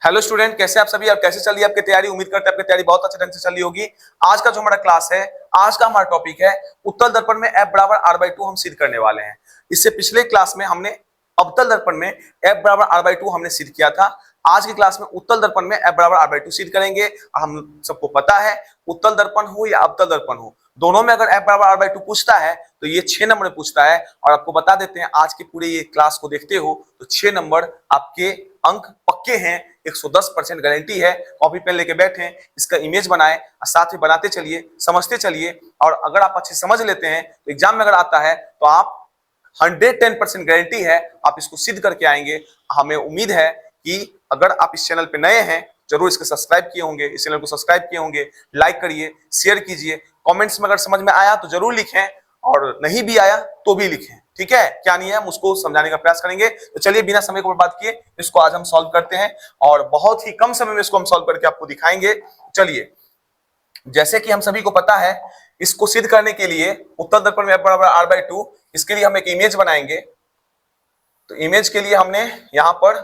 Hello student, कैसे आप सभी और कैसे चल रही है आपकी तैयारी। उम्मीद करते हैं आपकी तैयारी बहुत अच्छे ढंग से चल रही होगी। आज का जो हमारा क्लास है, आज का हमारा टॉपिक है उत्तल दर्पण में F बराबर R/2 हम सिद्ध करने वाले हैं। इससे पिछले क्लास में हमने अवतल दर्पण में F बराबर R/2 हमने सिद्ध किया था। आज की क्लास में उत्तल दर्पण में F बराबर R/2 सिद्ध करेंगे। हम सबको पता है उत्तल दर्पण हो या अवतल दर्पण हो, दोनों में अगर F बराबर R/2 पूछता है तो ये 6 नंबर में पूछता है। और आपको बता देते हैं, आज के पूरे ये क्लास को देखते हो तो 6 नंबर आपके अंक पक्के हैं, 110% गारंटी है। कॉपी पेन लेके बैठे, इसका इमेज बनाए और साथ में बनाते चलिए, समझते चलिए। और अगर आप अच्छे समझ लेते हैं तो एग्जाम में अगर आता है तो आप 110% गारंटी है आप इसको सिद्ध करके आएंगे। हमें उम्मीद है कि अगर आप इस चैनल पे नए हैं, जरूर इसको सब्सक्राइब किए होंगे, इस चैनल को सब्सक्राइब किए होंगे, लाइक करिए, शेयर कीजिए। कमेंट्स में अगर समझ में आया तो जरूर लिखें, और नहीं भी आया तो भी लिखें, ठीक है। क्या नहीं है हम उसको समझाने का प्रयास करेंगे। तो चलिए बिना समय को बर्बाद किए इसको आज हम सॉल्व करते हैं, और बहुत ही कम समय में इसको हम सॉल्व करके आपको दिखाएंगे। चलिए, जैसे कि हम सभी को पता है, इसको सिद्ध करने के लिए उत्तल दर्पण में F बराबर R/2, इसके लिए हम एक इमेज बनाएंगे। तो इमेज के लिए हमने यहां पर,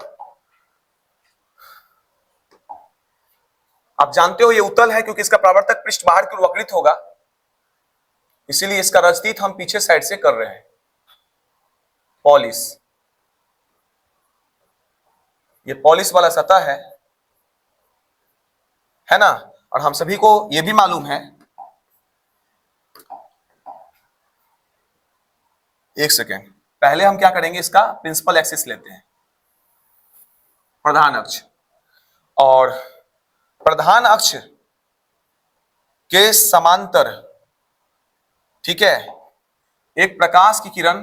आप जानते हो ये उत्तल है क्योंकि इसका परावर्तक पृष्ठ बाहर की ओर वक्रित होगा, इसीलिए इसका रजतीत हम पीछे साइड से कर रहे हैं, पॉलिश। ये पॉलिश वाला सतह है ना। और हम सभी को ये भी मालूम है, एक सेकेंड, पहले हम क्या करेंगे, इसका प्रिंसिपल एक्सिस लेते हैं, प्रधान अक्ष। और प्रधान अक्ष के समांतर, ठीक है, एक प्रकाश की किरण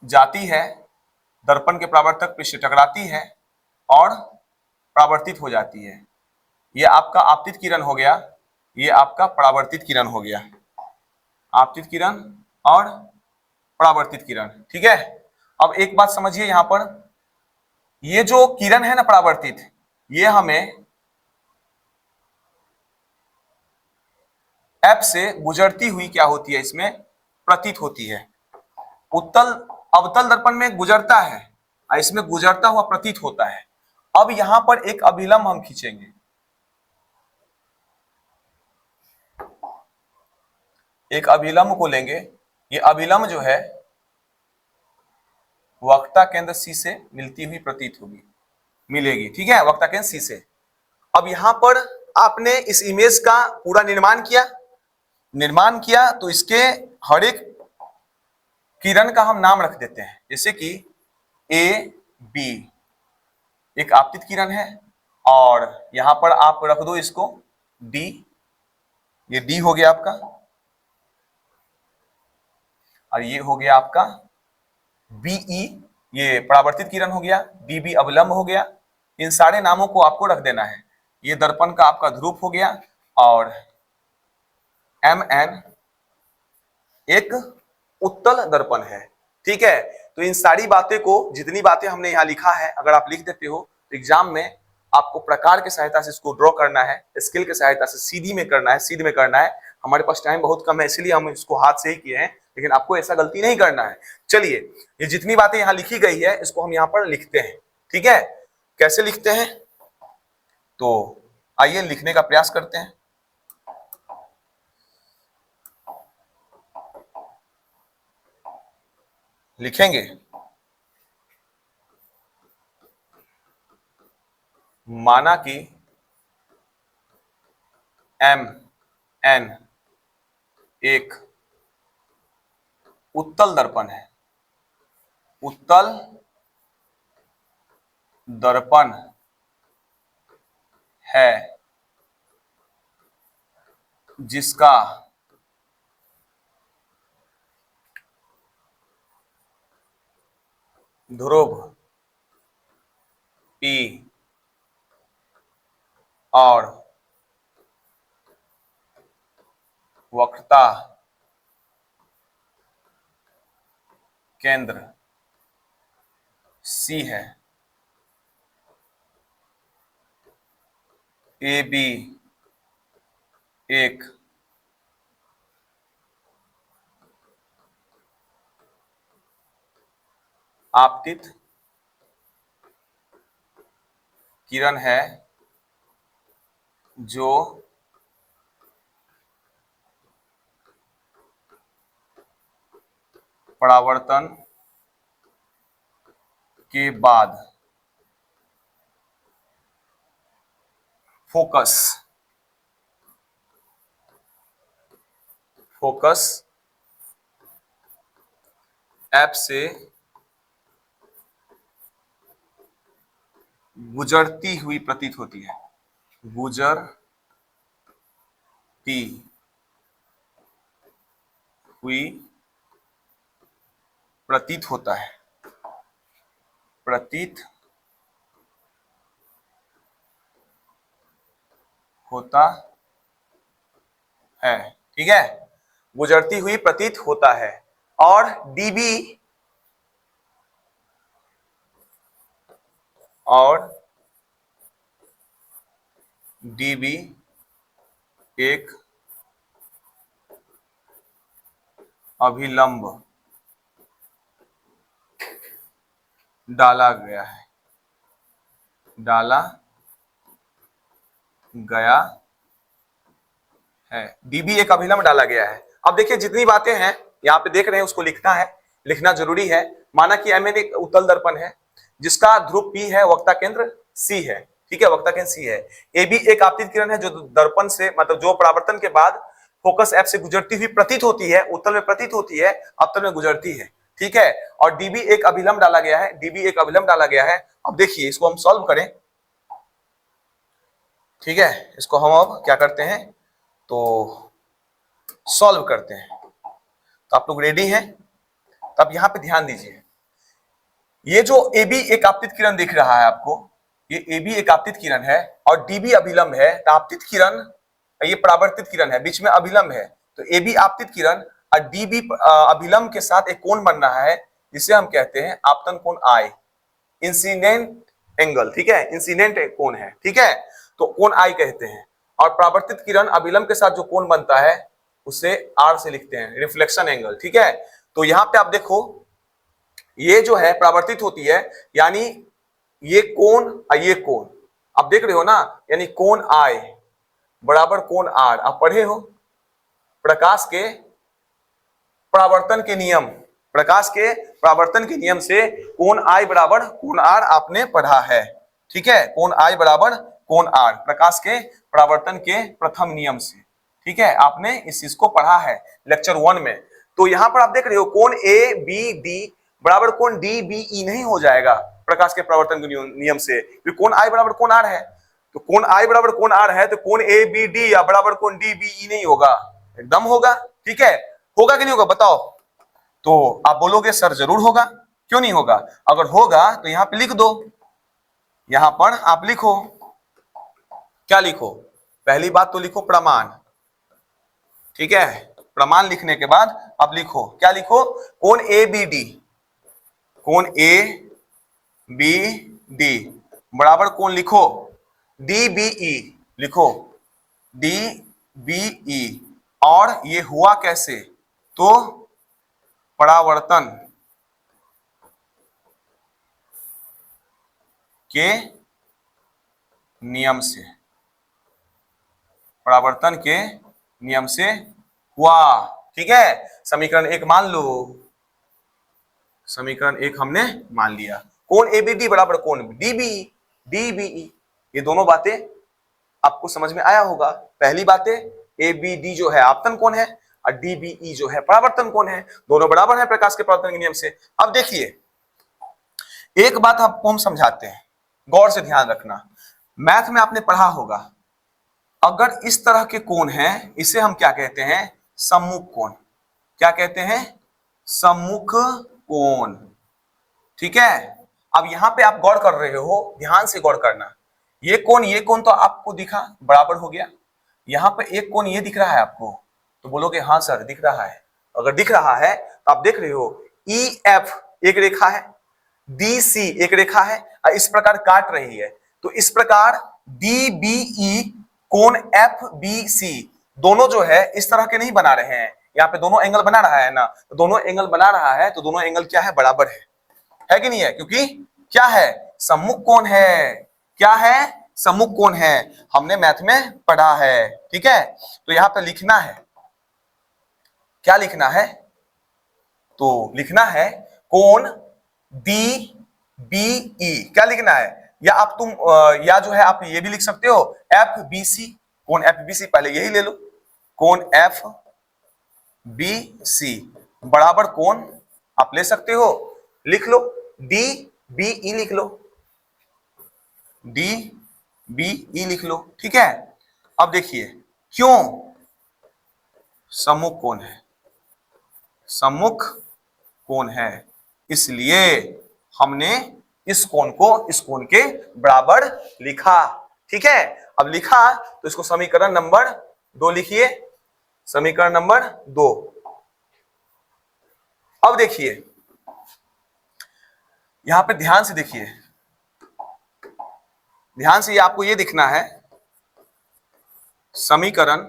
जाती है, दर्पण के परावर्तक पृष्ठ से टकराती है और परावर्तित हो जाती है। ये आपका आपतित किरण हो गया, ये आपका परावर्तित किरण हो गया। आपतित किरण और परावर्तित किरण, ठीक है। अब एक बात समझिए, यहां पर ये जो किरण है ना परावर्तित, ये हमें F से गुजरती हुई क्या होती है, इसमें प्रतीत होती है। उत्तल अवतल दर्पण में गुजरता है और इसमें गुजरता हुआ प्रतीत होता है। अब यहां पर एक अभिलंब हम खींचेंगे, एक अभिलंब को लेंगे। ये अभिलंब जो है वक्रता केंद्र C से मिलती हुई प्रतीत होगी, मिलेगी, ठीक है, वक्रता केंद्र C से। अब यहां पर आपने इस इमेज का पूरा निर्माण किया तो इसके हर एक किरण का हम नाम रख देते हैं, जैसे कि A B एक आपतित किरण है, और यहां पर आप रख दो इसको D, ये D हो गया आपका, और ये हो गया आपका BE, ये परावर्तित किरण हो गया, BB अवलंब हो गया। इन सारे नामों को आपको रख देना है। ये दर्पण का आपका ध्रुव हो गया, और MN एक उत्तल दर्पण है, ठीक है। तो इन सारी बातें को, जितनी बातें हमने यहां लिखा है, अगर आप लिख देते हो तो एग्जाम में आपको प्रकार की सहायता से इसको ड्रॉ करना है, स्केल की सहायता से सीधी में करना है, सीध में करना है। हमारे पास टाइम बहुत कम है, इसलिए हम इसको हाथ से ही किए हैं, लेकिन आपको ऐसा गलती नहीं करना है। चलिए, ये जितनी बातें यहाँ लिखी गई है इसको हम यहाँ पर लिखते हैं, ठीक है। कैसे लिखते हैं, तो आइए लिखने का प्रयास करते हैं। लिखेंगे, माना कि MN एक उत्तल दर्पण है, उत्तल दर्पण है जिसका ध्रुव P और वक्रता केंद्र C है। AB एक आपतित किरण है जो परावर्तन के बाद फोकस ऐप से गुजरती हुई प्रतीत होती है, गुजरती हुई प्रतीत होता है, प्रतीत होता है, ठीक है, गुजरती हुई प्रतीत होता है। और डीबी एक अभिलंब डाला गया है, डीबी एक अभिलंब डाला गया है। अब देखिए जितनी बातें हैं यहाँ पे देख रहे हैं उसको लिखना है, लिखना जरूरी है। माना कि एमएन एक उत्तल दर्पण है जिसका ध्रुव P है, वक्ता केंद्र C है, ठीक है, वक्ता केंद्र C है। AB एक आपतित किरण है जो दर्पण से मतलब जो परावर्तन के बाद फोकस ऐप से गुजरती हुई प्रतीत होती है, उत्तल में प्रतीत होती है, अवतल में गुजरती है, ठीक है। और डीबी एक अभिलंब डाला गया है, डीबी एक अभिलंब डाला गया है। अब देखिए इसको हम सॉल्व करें, ठीक है, इसको हम अब क्या करते हैं तो सॉल्व करते हैं। तो आप लोग रेडी हैं? तो आप यहां पे ध्यान दीजिए, ये जो AB एक आपतित किरण दिख रहा है आपको, ये AB एक आपतित किरण है और DB अभिलंब है। तो आपतित किरण, ये परावर्तित किरण है, बीच में अभिलंब है, तो AB आपतित किरण और DB अभिलंब के साथ एक कोण बन रहा है जिसे हम कहते हैं आपतन कोण I, इंसिडेंट एंगल, ठीक है, इंसिडेंट कोण है, ठीक है, तो कोण I कहते हैं। और परावर्तित किरण अभिलंब के साथ जो कोण बनता है उसे R से लिखते हैं, रिफ्लेक्शन एंगल, ठीक है। तो यहां पे आप देखो ये जो है परावर्तित होती है, यानी ये कोण और ये कोण आप देख रहे हो ना, यानी कोण I बराबर कोण R। आप पढ़े हो प्रकाश के परावर्तन के नियम, प्रकाश के परावर्तन के नियम से कोण I बराबर कोण R आपने पढ़ा है, ठीक है, कोण I बराबर कोण R प्रकाश के परावर्तन के प्रथम नियम से, ठीक है, आपने इस चीज को पढ़ा है लेक्चर 1 में। तो यहां पर आप देख रहे हो कोण ABD बराबर कोण DBE नहीं हो जाएगा प्रकाश के परावर्तन के नियम से, क्योंकि कोण I बराबर कोण R है। तो कोण I बराबर कोण R है तो कोण ABD या बराबर कोण DBE नहीं होगा, एकदम होगा, ठीक है, होगा कि नहीं होगा बताओ? तो आप बोलोगे सर जरूर होगा, क्यों नहीं होगा? अगर होगा तो यहां पे लिख दो, यहां पर आप लिखो, क्या लिखो? पहली बात तो लिखो प्रमाण, ठीक है, प्रमाण लिखने के बाद अब लिखो, क्या लिखो? कोण ABD, कोण ABD बराबर कोण लिखो DBE, लिखो DBE। और ये हुआ कैसे? तो परावर्तन के नियम से, परावर्तन के नियम से हुआ, ठीक है। समीकरण 1 मान लो, समीकरण 1 हमने मान लिया। कोण ABD बराबर कोण DBE, ये दोनों बातें आपको समझ में आया होगा। पहली बातें ABD जो है आपतन कोण है और DBE जो है परावर्तन कोण है, दोनों बराबर है प्रकाश के परावर्तन के नियम से। अब देखिए एक बात आपको हम समझाते हैं, गौर से ध्यान रखना, मैथ में आपने पढ़ा होगा, अगर इस तरह के कोण हैं इसे हम क्या कहते हैं? सम्मुख कोण। क्या कहते हैं? सम्मुख कोण, ठीक है। अब यहां पे आप गौर कर रहे हो, ध्यान से गौर करना, ये कोण तो आपको दिखा, बराबर हो गया। यहां पे एक कोण ये दिख रहा है आपको, तो बोलोगे हाँ सर दिख रहा है। अगर दिख रहा है तो आप देख रहे हो EF एक रेखा है, DC एक रेखा है और इस प्रकार काट रही है। तो इस प्रकार DBE कोण FBC दोनों जो है इस तरह के नहीं बना रहे हैं, यहाँ पे दोनों एंगल बना रहा है ना, तो दोनों एंगल बना रहा है, तो दोनों एंगल क्या है? बराबर है कि नहीं है? क्योंकि क्या है? सम्मुख कोण है, क्या है? सम्मुख कोण है, हमने मैथ में पढ़ा है। ठीक है, तो यहां पे लिखना है, क्या लिखना है? तो लिखना है कोण डी बी ई। क्या लिखना है? या आप तुम या जो है आप ये भी लिख सकते हो एफ बी सी, कोण एफ बी सी, पहले यही ले लो, कोण एफ बी सी बराबर कोण आप ले सकते हो, लिख लो डी बी ई लिख लो, डी बी ई लिख लो। ठीक है, अब देखिए क्यों सम्मुख कोण है, सम्मुख कोण है इसलिए हमने इस कोण को इस कोण के बराबर लिखा। ठीक है, अब लिखा तो इसको समीकरण नंबर 2 लिखिए, समीकरण नंबर 2। अब देखिए यहां पे ध्यान से देखिए, ध्यान से आपको ये दिखना है समीकरण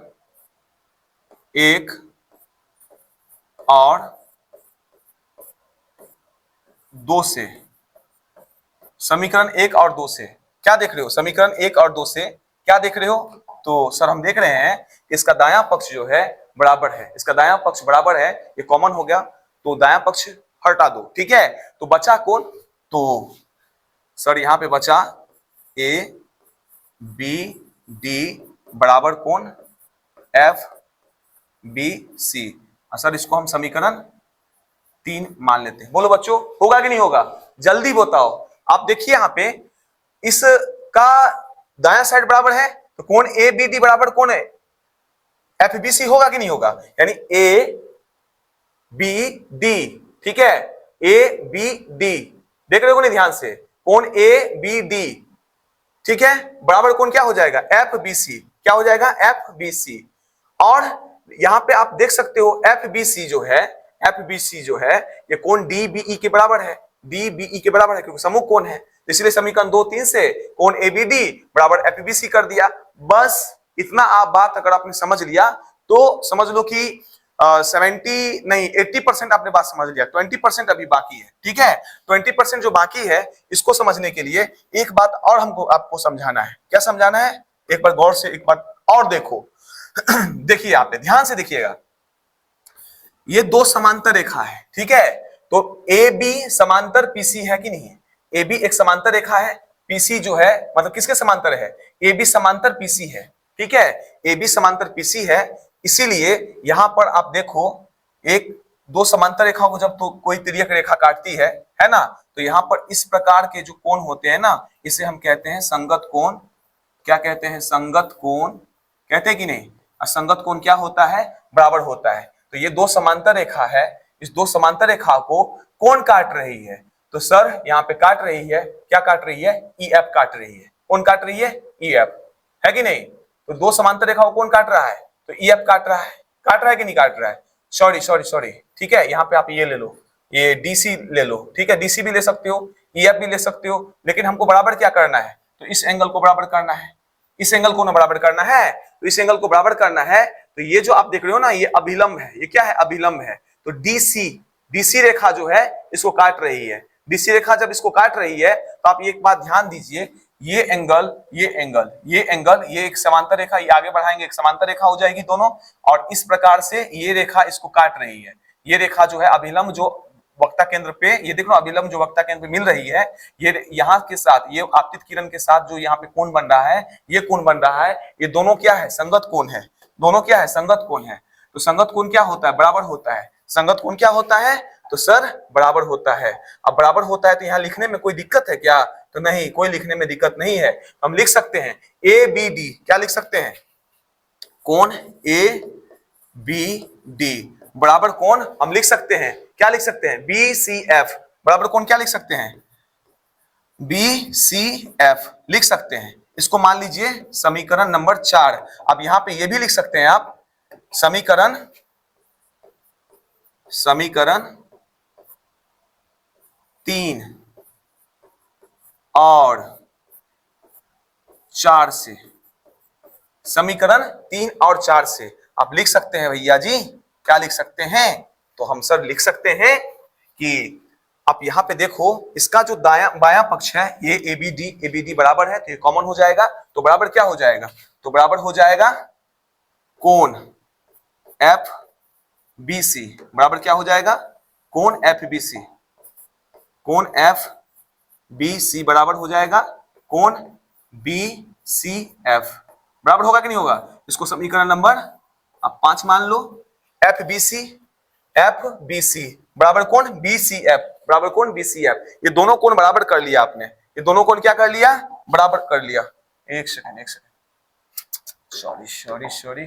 1 और 2 से, समीकरण 1 और 2 से क्या देख रहे हो? समीकरण 1 और 2 से क्या देख रहे हो? तो सर हम देख रहे हैं इसका दायां पक्ष जो है बराबर है, इसका दायां पक्ष बराबर है, ये कॉमन हो गया तो दायां पक्ष हटा दो। ठीक है, तो बचा कौन? तो सर यहां पे बचा ए बी डी बराबर कौन? एफ बी सी। सर इसको हम समीकरण 3 मान लेते हैं। बोलो बच्चों, होगा कि नहीं होगा? जल्दी बताओ। आप देखिए यहां पे इसका दायां साइड बराबर है तो कौन ए बी डी बराबर कौन है? एफ बी सी होगा कि नहीं होगा? यानी ए बी डी। ठीक है, ए बी डी देख रहे हो नहीं ध्यान से? कौन ए बी डी। ठीक है, बराबर कौन क्या हो जाएगा? F B C. क्या हो जाएगा? F B C. और यहां पे आप देख सकते हो एफ बी सी जो है, एफ बी सी जो है ये कौन डी बी ई के बराबर है, डी बी ई के बराबर है क्योंकि सम्मुख कोण है, इसलिए समीकरण 2 3 से कौन ए बी डी बराबर एफ बी सी कर दिया। बस इतना आप बात अगर आपने समझ लिया तो समझ लो कि 70 नहीं 80% आपने बात समझ लिया, 20% अभी बाकी है। ठीक है, 20% जो बाकी है इसको समझने के लिए एक बात और हमको आपको समझाना है। क्या समझाना है? एक बार गौर से एक बार और देखो देखिए आप ध्यान से देखिएगा, ये दो समांतर रेखा है। ठीक है, तो ए बी समांतर पीसी है कि नहीं है? ए बी एक समांतर रेखा है, पीसी जो है मतलब किसके समांतर है? ए बी समांतर पीसी है। ठीक है, ए बी समांतर पीसी है, इसीलिए यहां पर आप देखो एक दो समांतर रेखाओं को जब तो कोई तिर्यक रेखा काटती है ना, तो यहां पर इस प्रकार के जो कोण होते हैं ना, इसे हम कहते हैं संगत कोण। क्या कहते हैं? संगत कोण कहते हैं कि नहीं? असंगत कोण क्या होता है? बराबर होता है। तो ये दो समांतर रेखा है, इस दो समांतर रेखा को कौन काट रही है? तो सर यहाँ पे काट रही है, क्या काट रही है? ई एफ काट रही है। कौन काट रही है? ई एफ, है कि नहीं? तो दो समांतर रेखा को कौन काट रहा है? तो ई एफ काट रहा है। काट रहा है कि नहीं काट रहा है? सॉरी सॉरी सॉरी, ठीक है, यहाँ पे आप ये ले लो, ये डीसी ले लो। ठीक है, डीसी भी ले सकते हो, ई एफ भी ले सकते हो, लेकिन हमको बराबर क्या करना है? तो इस एंगल को बराबर करना है, इस एंगल को ना बराबर करना है, तो इस एंगल को बराबर करना है। तो ये जो आप देख रहे हो ना, ये अभिलंब है। ये क्या है? अभिलंब है। तो डीसी रेखा जो है इसको काट रही है। डीसी रेखा जब इसको काट रही है तो आप एक बात ध्यान दीजिए, ये एंगल ये एंगल ये एंगल, ये एक समांतर रेखा, ये आगे बढ़ाएंगे एक समांतर रेखा हो जाएगी दोनों, और इस प्रकार से ये रेखा इसको काट रही है। ये रेखा जो है अभिलंब जो वक्ता केंद्र पे, ये देखो अभिलंब जो वक्ता केंद्र पे मिल रही है, ये यहाँ के साथ, ये आपतित किरण के साथ जो यहाँ पे कोण बन रहा है, ये कोण बन रहा है, ये दोनों क्या है? संगत कोण है। दोनों क्या है? संगत कोण है। तो संगत कोण क्या होता है? बराबर होता है। संगत कोण क्या होता है? तो सर बराबर होता है। अब बराबर होता है तो यहाँ लिखने में कोई दिक्कत है क्या? तो नहीं, कोई लिखने में दिक्कत नहीं है। हम लिख सकते हैं ए बी डी। क्या लिख सकते हैं? कोण ए बी डी बराबर कोण हम लिख सकते हैं, क्या लिख सकते हैं? बी सी एफ बराबर कोण क्या लिख सकते हैं? बी सी एफ लिख सकते हैं। इसको मान लीजिए समीकरण नंबर 4। अब यहां पे ये भी लिख सकते हैं आप समीकरण 3 और 4 से, समीकरण 3 और 4 से आप लिख सकते हैं भैया जी। क्या लिख सकते हैं? तो हम सर लिख सकते हैं कि आप यहाँ पे देखो, इसका जो दाया बायां पक्ष है ये ABD बराबर है, तो ये कॉमन हो जाएगा, तो बराबर क्या हो जाएगा, तो बराबर हो जाएगा कोण FBC, बराबर क्या हो जाएगा, कोण FBC, कोण FBC बराबर हो जाएगा कोण BCF, बराबर होगा कि नहीं होगा। इसको समीकरण नंबर आप 5 मान लो, FBC बराबर कोण BCF, बराबर कोण BCF, ये दोनों कोण बराबर कर लिया आपने, ये दोनों कोण क्या कर लिया, बराबर कर लिया। एक सेकंड सॉरी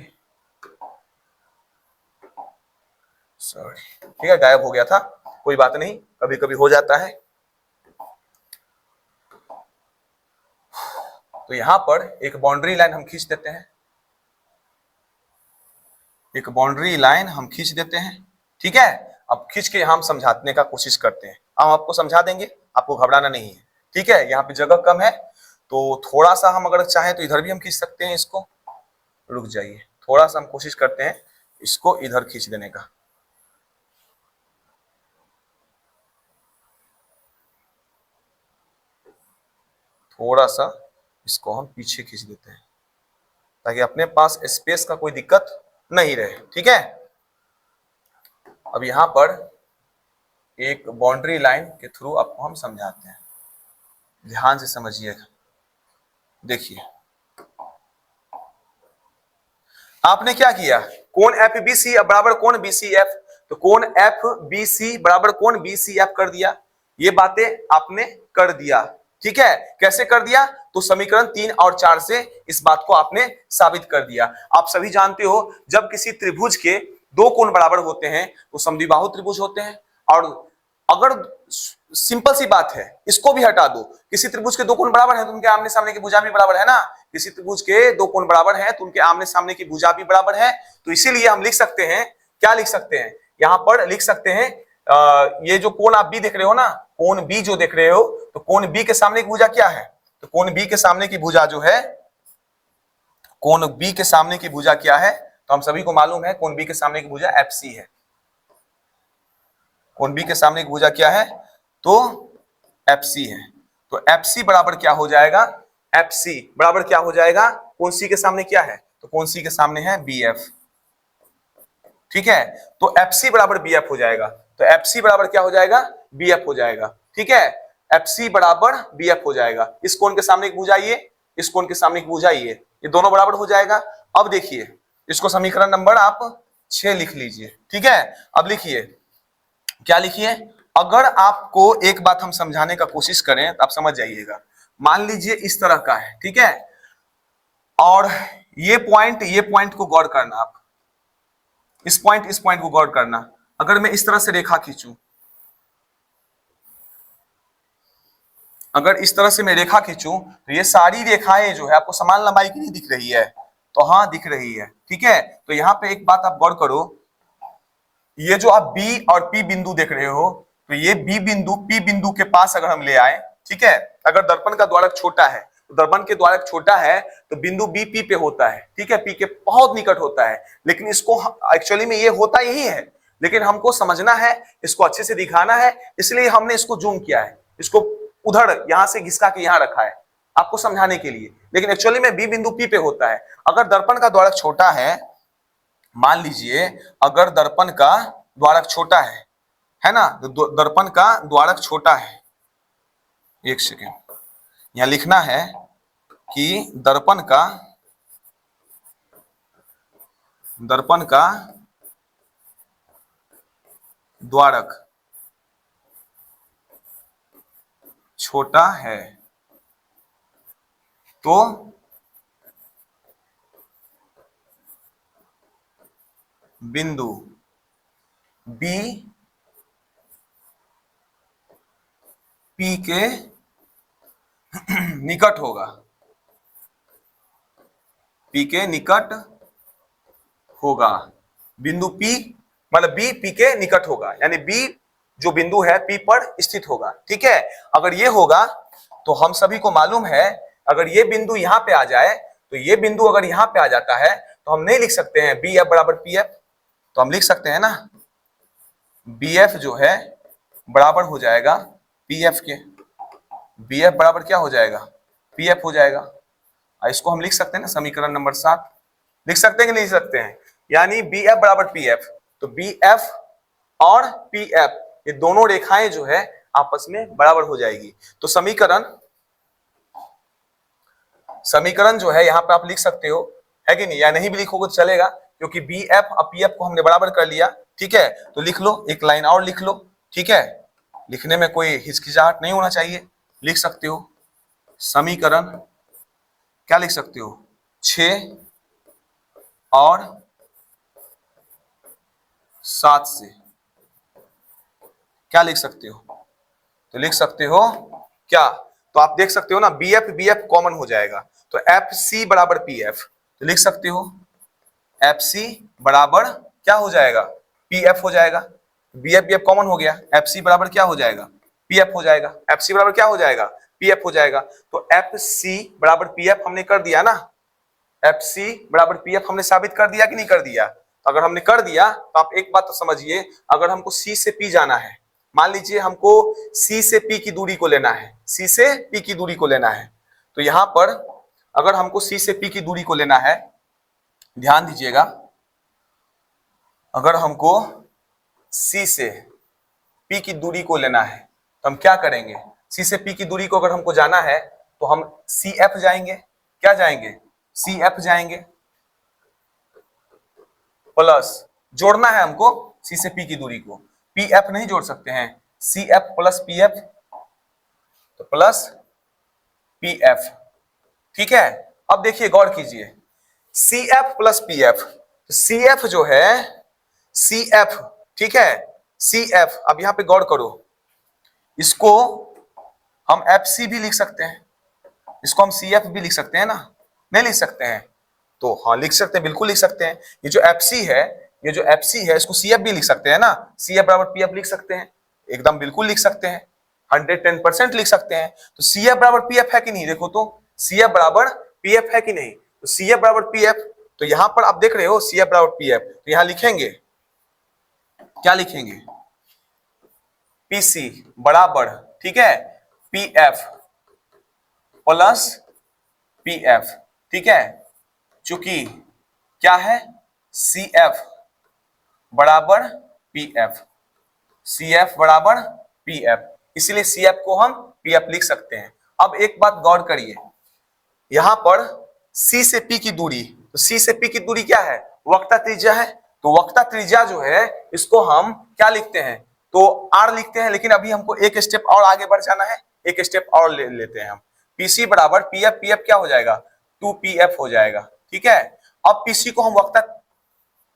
ठीक है, गायब हो गया था, कोई बात नहीं, कभी कभी हो जाता है। तो यहां पर एक बाउंड्री लाइन हम खींच देते हैं, एक बाउंड्री लाइन हम खींच देते हैं, ठीक है। अब खींच के हम समझाने का कोशिश करते हैं, हम आपको समझा देंगे, आपको घबराना नहीं है, ठीक है। यहाँ पे जगह कम है, तो थोड़ा सा हम अगर चाहें तो इधर भी हम खींच सकते हैं इसको, रुक जाइए, थोड़ा सा हम कोशिश करते हैं इसको इधर खींच देने का। थोड़ा सा इसको हम पीछे खींच देते हैं ताकि अपने पास स्पेस का कोई दिक्कत नहीं रहे, ठीक है। अब यहां पर एक बाउंड्री लाइन के थ्रू आपको हम समझाते हैं, ध्यान से समझिएगा। देखिए आपने क्या किया, कोण FBC बराबर कोण BCF, तो कोण FBC बराबर कोण BCF कर दिया, ये बातें आपने कर दिया, ठीक है। कैसे कर दिया, तो समीकरण 3 और 4 से इस बात को आपने साबित कर दिया। आप सभी जानते हो जब किसी त्रिभुज के दो कोण बराबर होते हैं तो समद्विबाहु त्रिभुज होते हैं, और अगर सिंपल सी बात है, इसको भी हटा दो, किसी त्रिभुज के दो कोण बराबर हैं तो उनके आमने सामने की भुजा भी बराबर है ना, किसी त्रिभुज के दो कोण बराबर हैं तो उनके आमने सामने की भुजा भी बराबर है, तो इसीलिए हम लिख सकते हैं, क्या लिख सकते हैं, यहां पर लिख सकते हैं ये जो कोण आप बी देख रहे हो ना, कोण बी जो देख रहे हो, तो कोण बी के सामने की भुजा क्या है, तो कोण बी के सामने की भुजा जो है, कोण बी के सामने की भुजा क्या है, तो हम सभी को मालूम है कोण बी के सामने की भुजा FC है, कोण बी के सामने की भुजा क्या है, तो FC है, तो FC बराबर क्या हो जाएगा, FC बराबर क्या हो जाएगा, कोण C के सामने क्या है, तो कोण C के सामने है BF, ठीक है। तो FC बराबर BF हो जाएगा, तो FC बराबर क्या हो जाएगा, BF हो जाएगा, ठीक है। FC बराबर BF हो जाएगा, इस कोण के सामने की भुजा ये, इस कोण के सामने की भुजा ये दोनों बराबर हो जाएगा। अब देखिए इसको समीकरण नंबर आप 6 लिख लीजिए, ठीक है। अब लिखिए, क्या लिखिए, अगर आपको एक बात हम समझाने का कोशिश करें तो आप समझ जाइएगा। मान लीजिए इस तरह का है, ठीक है, और ये पॉइंट को गौर करना, आप इस पॉइंट को गौर करना। अगर मैं इस तरह से रेखा खींचूं, अगर इस तरह से मैं रेखा खींचूं तो ये सारी रेखाएं जो है आपको समान लंबाई की नहीं दिख रही है, तो हाँ दिख रही है, ठीक है। तो यहाँ पे एक बात आप गौर करो, ये जो आप B और P बिंदु देख रहे हो, तो ये B बिंदु P बिंदु के पास अगर हम ले आए, ठीक है, अगर दर्पण का द्वारक छोटा है, तो दर्पण के द्वारक छोटा है तो बिंदु B P पे होता है, ठीक है, P के बहुत निकट होता है, लेकिन इसको एक्चुअली में ये होता यही है, लेकिन हमको समझना है, इसको अच्छे से दिखाना है, इसलिए हमने इसको जूम किया है, इसको उधर यहां से घिसका के यहां रखा है आपको समझाने के लिए, लेकिन एक्चुअली में B बिंदु P पे होता है। अगर दर्पण का द्वारक छोटा है, मान लीजिए अगर दर्पण का द्वारक छोटा है ना, दर्पण का द्वारक छोटा है, एक सेकेंड, यहां लिखना है कि दर्पण का द्वारक छोटा है तो बिंदु B P के निकट होगा, P के निकट होगा, बिंदु P मतलब B P के निकट होगा, यानी B जो बिंदु है P पर स्थित होगा, ठीक है। अगर ये होगा तो हम सभी को मालूम है, अगर ये बिंदु यहां पे आ जाए, तो ये बिंदु अगर यहां पे आ जाता है तो हम नहीं लिख सकते हैं BF बराबर PF, तो हम लिख सकते हैं ना BF जो है बराबर हो जाएगा पी एफ के। बी एफ बराबर क्या हो जाएगा, पी एफ हो जाएगा। इसको हम लिख सकते हैं ना समीकरण नंबर 7, लिख सकते हैं कि नहीं लिख सकते हैं। यानी बी एफ बराबर पी एफ, तो बी एफ और पी एफ ये दोनों रेखाएं जो है आपस में बराबर हो जाएगी। तो समीकरण जो है यहां पे आप लिख सकते हो, है कि नहीं, या नहीं भी लिखोगे तो चलेगा, क्योंकि बी एफ और पी एफ को हमने बराबर कर लिया। ठीक है, तो लिख लो, एक लाइन और लिख लो। ठीक है, लिखने में कोई हिचकिचाहट नहीं होना चाहिए, लिख सकते हो समीकरण, क्या लिख सकते हो, 6 और 7 से क्या लिख सकते हो, तो लिख सकते हो क्या, तो आप देख सकते हो ना बी एफ कॉमन हो जाएगा, तो एफ सी बराबर पी एफ, तो लिख सकते हो एफ सी बराबर क्या हो जाएगा, पी एफ हो जाएगा। बी एफ कॉमन हो गया, एफ सी बराबर क्या हो जाएगा, पी एफ हो जाएगा। एफ सी बराबर क्या हो जाएगा, पी एफ हो जाएगा। तो एफ सी बराबर पी एफ हमने कर दिया ना, एफ सी बराबर पी एफ हमने साबित कर दिया कि नहीं कर दिया। तो अगर हमने कर दिया तो आप एक बात तो समझिए, अगर हमको सी से पी जाना है, मान लीजिए हमको सी से पी की दूरी को लेना है, सी से पी की दूरी को लेना है, तो यहां पर अगर हमको सी से पी की दूरी को लेना है, ध्यान दीजिएगा, अगर हमको सी से पी की दूरी को लेना है तो हम क्या करेंगे, सी से पी की दूरी को अगर हमको जाना है तो हम सी एफ जाएंगे, क्या जाएंगे, सी एफ जाएंगे, प्लस जोड़ना है हमको सी से पी की दूरी को, पी एफ नहीं जोड़ सकते हैं, C F plus P F, तो प्लस पी एफ। ठीक है, अब देखिए गौर कीजिए, C F plus P F, C F जो है, सी एफ, ठीक है, सी एफ, अब यहां पे गौर करो, इसको हम एफ सी भी लिख सकते हैं, इसको हम सी एफ भी लिख सकते हैं ना, नहीं लिख सकते हैं, तो हाँ लिख सकते हैं, बिल्कुल लिख सकते हैं। ये जो एफ सी है, ये जो एफ सी है, इसको सी एफ भी लिख सकते हैं ना, सी एफ बराबर पी एफ लिख सकते हैं, एकदम बिल्कुल लिख सकते हैं, 110% लिख सकते हैं। तो सी एफ बराबर पी एफ है कि नहीं, देखो तो सी एफ बराबर पी एफ है कि नहीं, तो सी एफ बराबर पी एफ, तो यहां पर आप देख रहे हो सी एफ बराबर पी एफ, तो यहां लिखेंगे, क्या लिखेंगे, पी सी बराबर, ठीक है, P F plus P F, ठीक है, चूंकि क्या है, सी एफ बराबर पी एफ, सी एफ बराबर पी एफ, इसीलिए सी एफ को हम पी एफ लिख सकते हैं। अब एक बात गौर करिए, यहां पर सी से पी की दूरी, तो सी से पी की दूरी क्या है, वक्रता त्रिज्या है, तो वक्रता त्रिज्या जो है इसको हम क्या लिखते हैं, तो आर लिखते हैं, लेकिन अभी हमको एक स्टेप और आगे बढ़ जाना है, एक स्टेप और लेते हैं हम, पीसी बराबर पी एफ क्या हो जाएगा, 2pf हो जाएगा। ठीक है, अब पीसी को हम वक्रता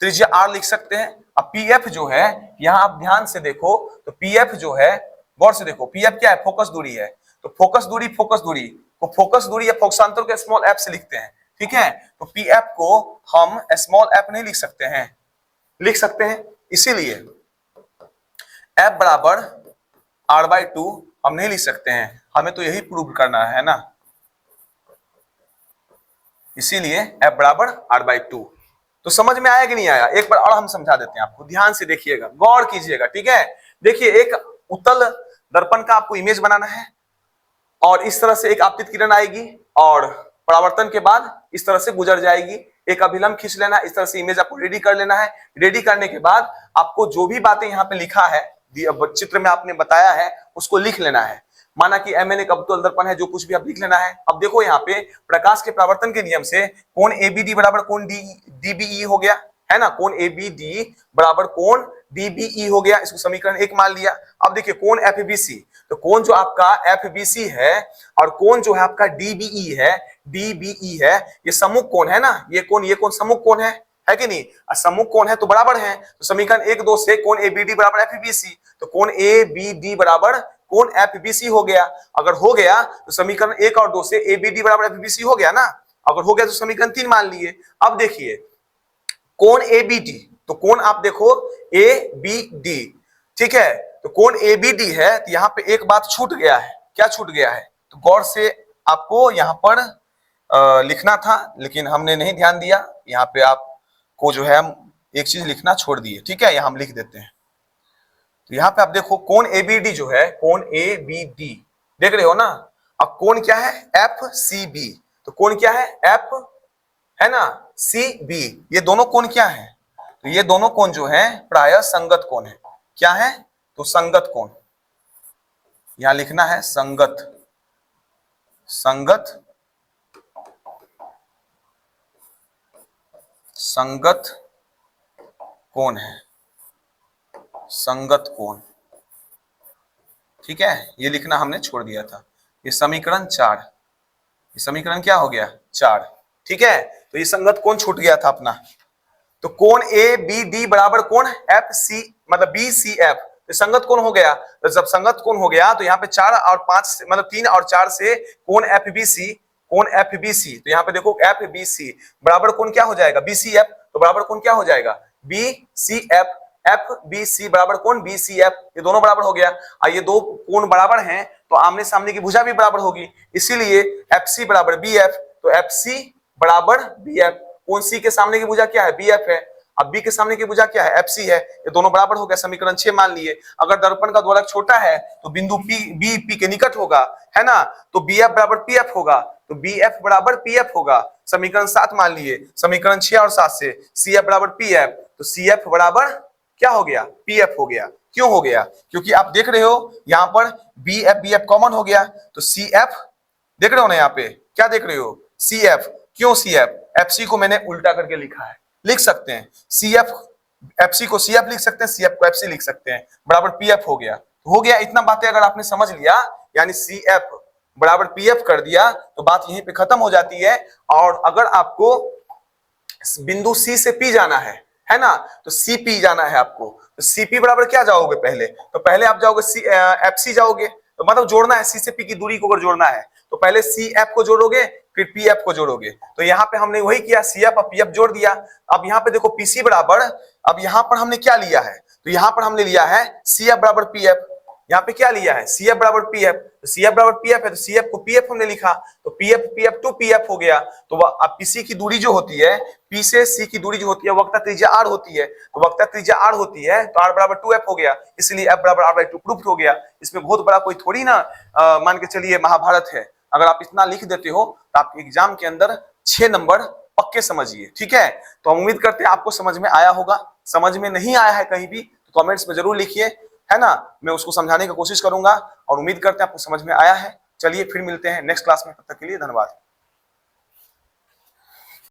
त्रिज्या आर लिख सकते हैं। अब पीएफ जो है, यहां आप ध्यान से देखो, तो पीएफ जो है, गौर से देखो, पीएफ क्या है, फोकस दूरी है, तो फोकस दूरी को फोकस दूरी या फोकसांतर को स्मॉल एफ से लिखते हैं। ठीक है, तो पीएफ को हम स्मॉल एफ नहीं लिख सकते हैं, लिख सकते हैं, इसीलिए एफ बराबर r/2 हम नहीं लिख सकते हैं, हमें तो यही प्रूव करना है ना, इसीलिए एफ बराबर r/2। तो समझ में आया कि नहीं आया, एक बार और हम समझा देते हैं आपको, ध्यान से देखिएगा, गौर कीजिएगा। ठीक है, देखिए एक उत्तल दर्पण का आपको इमेज बनाना है, और इस तरह से एक आपतित किरण आएगी और परावर्तन के बाद इस तरह से गुजर जाएगी, एक अभिलंब खींच लेना, इस तरह से इमेज आपको रेडी कर लेना है। रेडी करने के बाद आपको जो भी बातें यहाँ पे लिखा है, चित्र में आपने बताया है, उसको लिख लेना है। माना कि एमएन एक अवतल दर्पण है, जो कुछ भी आप लिख लेना है। अब देखो यहाँ पे प्रकाश के परावर्तन के नियम से कोण एबीडी बराबर कोण डीबीई हो गया, है ना, कोण एबीडी बराबर कोण डीबीई हो गया, इसको समीकरण 1 मान लिया। अब देखिए कोण एफबीसी, तो कोण जो आपका एफबीसी है और कोण जो है आपका डीबीई है, ये सम्मुख कोण है ना, ये कोण सम्मुख कोण है कि नहीं, सम्मुख कोण है तो बराबर है, तो समीकरण 1-2 से कोण एबीडी बराबर एफबीसी, तो कोण एबीडी बराबर कोण एफबीसी हो गया। अगर हो गया तो समीकरण 1 और 2 से एबीडी बराबर एफबीसी हो गया ना, अगर हो गया तो समीकरण 3 मान लिए। अब देखिए कोण एबीडी, तो कोण आप देखो एबीडी, ठीक है, तो कोण एबीडी है, तो यहां पे एक बात छूट गया है, क्या छूट गया है, तो गौर से आपको यहां पर लिखना था, लेकिन हमने नहीं ध्यान दिया, यहाँ पे आपको जो है हम एक चीज लिखना छोड़ दिए। ठीक है, यहां हम लिख देते हैं, तो यहाँ पे आप देखो कोण एबीडी जो है, कोण एबीडी देख रहे हो ना। अब कोण क्या है, एफ सी बी। तो कोण क्या है, एफ है ना, सी बी। ये दोनों कोण क्या है, तो ये दोनों कोण जो है प्रायः संगत कोण है। क्या है, तो संगत कोण। यहां लिखना है संगत, संगत, संगत कोण है, संगत कोण। ठीक है, ये लिखना हमने छोड़ दिया था। ये समीकरण 4, ये समीकरण क्या हो गया, 4। ठीक है, तो ये संगत कोण छूट गया था अपना। तो कोण ए बी डी बराबर कोण एफ सी, मतलब बी सी एफ, तो संगत कोण हो गया। तो जब संगत कोण हो गया तो यहाँ पे 4 और 5 मतलब 3 और 4 से कोण एफ बी सी, कोण एफ बी सी। तो यहाँ पे देखो एफ बी सी बराबर कोण क्या हो जाएगा, बी सी एफ। तो बराबर कोण क्या हो जाएगा, B C F. F B C बराबर कोण बी सी एफ, ये दोनों बराबर हो गया। और ये दो कोण बराबर हैं तो आमने सामने की भुजा भी बराबर होगी, इसीलिए एफ सी बराबर बी एफ। तो एफ सी बराबर बी एफ। कोण सी के सामने की भुजा क्या है, बी एफ है। अब बी के सामने की भुजा क्या है, एफ सी है। ये दोनों बराबर हो गया, समीकरण 6 मान लिए। अगर दर्पण का द्वारक छोटा है तो बिंदु पी बी पी के निकट होगा, है ना। तो बी एफ बराबर पी एफ होगा, तो बी एफ बराबर पी एफ होगा। समीकरण 7 मान लिए। समीकरण 6 और 7 से सी एफ बराबर पी एफ, तो सी एफ बराबर क्या हो गया, पी एफ हो गया। क्यों हो गया, क्योंकि आप देख रहे हो यहां पर बी एफ कॉमन हो गया। तो सी एफ देख रहे हो ना, यहाँ पे क्या देख रहे हो, सी एफ। क्यों सी एफ, एफ सी को मैंने उल्टा करके लिखा है, लिख सकते हैं सी एफ, एफ सी को सी एफ लिख सकते हैं, सी एफ को एफ सी लिख सकते हैं, बराबर पी एफ हो गया। हो गया, इतना बातें अगर आपने समझ लिया, यानी सी एफ बराबर पी एफ कर दिया तो बात यहीं पे खत्म हो जाती है। और अगर आपको बिंदु सी से पी जाना है ना, तो सी पी जाना है आपको। तो सी पी बराबर क्या जाओगे पहले, तो पहले आप जाओगे सी एफ सी जाओगे। तो मतलब जोड़ना है, सी से पी की दूरी को अगर जोड़ना है तो पहले सी एफ को जोड़ोगे फिर पी एफ को जोड़ोगे। तो यहाँ पे हमने वही किया, सी एफ और पी एफ जोड़ दिया। अब यहाँ पे देखो पीसी बराबर, अब यहाँ पर हमने क्या लिया है, तो यहाँ पर हमने लिया है सी एफ बराबर पी एफ। यहाँ पे क्या लिया है, सी एफ बराबर पी एफ। तो सी एफ बराबर पी एफ है तो सी एफ को पी एफ हमने लिखा, तो P F two P F हो गया। तो अब पीसी की दूरी जो होती है, पी से सी की दूरी जो होती है वक्रता त्रिज्या आर होती है। तो वक्रता त्रिज्या आर होती है तो आर बराबर 2f हो गया, इसलिए f बराबर r/2 प्रूफ हो गया। इसमें बहुत बड़ा कोई थोड़ी ना मान के चलिए महाभारत है। अगर आप इतना लिख देते हो तो आप एग्जाम के अंदर 6 नंबर पक्के समझिए। ठीक है, तो हम उम्मीद करते हैं आपको समझ में आया होगा। समझ में नहीं आया है कहीं भी तो कमेंट्स में जरूर लिखिए, है ना। मैं उसको समझाने की कोशिश करूंगा और उम्मीद करते हैं आपको समझ में आया है। चलिए फिर मिलते हैं नेक्स्ट क्लास में, तब तक के लिए धन्यवाद।